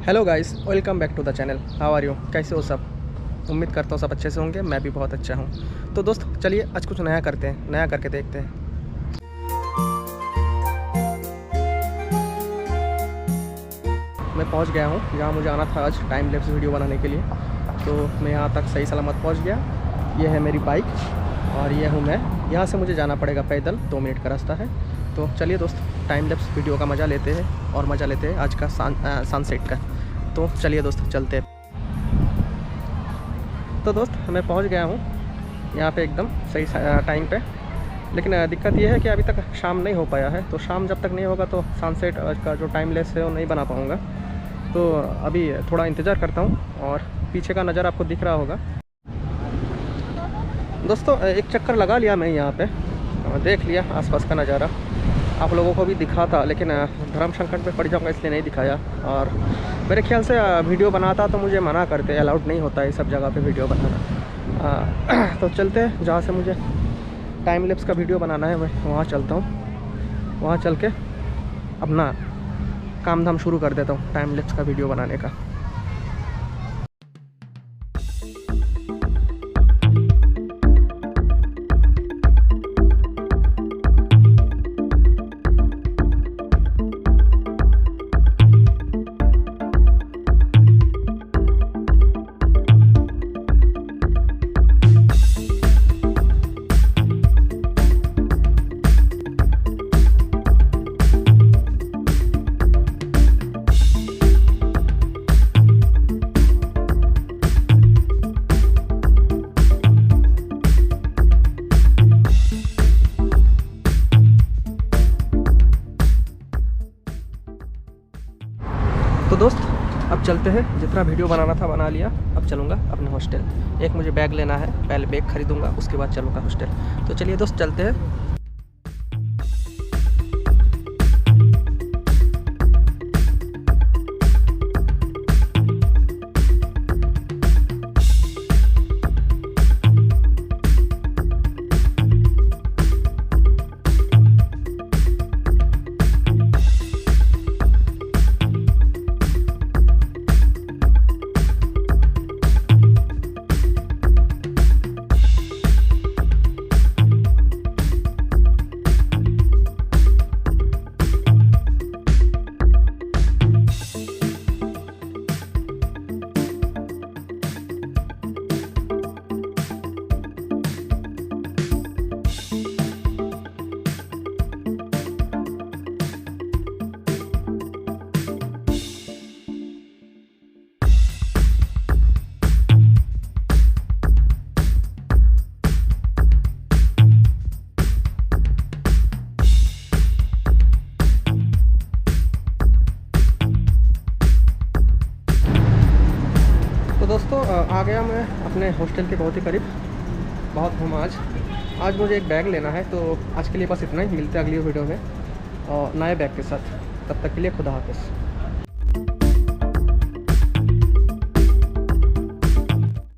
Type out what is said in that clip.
Hello guys, welcome back to the channel. How are you? कैसे हो सब? उम्मीद करता हूँ सब अच्छे से होंगे। मैं भी बहुत अच्छा हूँ। तो दोस्त चलिए आज कुछ नया करते हैं, नया करके देखते हैं। मैं पहुँच गया हूँ जहाँ मुझे आना था आज टाइम लैप्स वीडियो बनाने के लिए। तो मैं यहाँ तक सही सलामत पहुँच गया। ये है मेरी बाइक और ये हूँ मैं। यहाँ से मुझे जाना पड़ेगा पैदल, 2 मिनट का रास्ता है। तो चलिए दोस्त टाइम लैप्स वीडियो का मज़ा लेते हैं और मज़ा लेते हैं आज का सनसेट का। तो चलिए दोस्त चलते हैं। तो दोस्त मैं पहुंच गया हूं यहाँ पे एकदम सही टाइम पे। लेकिन दिक्कत ये है कि अभी तक शाम नहीं हो पाया है। तो शाम जब तक नहीं होगा तो सनसेट का जो टाइम लेस है वो नहीं बना पाऊँगा। तो अभी थोड़ा इंतज़ार करता हूँ और पीछे का नज़ारा आपको दिख रहा होगा। दोस्तों एक चक्कर लगा लिया मैं यहाँ पे, देख लिया आसपास का नज़ारा, आप लोगों को भी दिखा था, लेकिन धर्म संकट में पड़ जाऊंगा इसलिए नहीं दिखाया। और मेरे ख्याल से वीडियो बनाता तो मुझे मना करते, अलाउड नहीं होता है सब जगह पे वीडियो बनाना। तो चलते हैं जहाँ से मुझे टाइम लैप्स का वीडियो बनाना है, मैं वहाँ चलता हूँ। वहाँ चल के अपना काम धाम शुरू कर देता हूँ टाइम लैप्स का वीडियो बनाने का। तो दोस्त अब चलते हैं, जितना वीडियो बनाना था बना लिया। अब चलूँगा अपने हॉस्टल। एक मुझे बैग लेना है, पहले बैग खरीदूँगा उसके बाद चलूँगा हॉस्टल। तो चलिए दोस्त चलते हैं। दोस्तों आ गया मैं अपने हॉस्टल के बहुत ही करीब। बहुत घूमा आज मुझे एक बैग लेना है। तो आज के लिए बस इतना ही, मिलते हैं अगली वीडियो में और नए बैग के साथ। तब तक के लिए खुदा हाफिज़।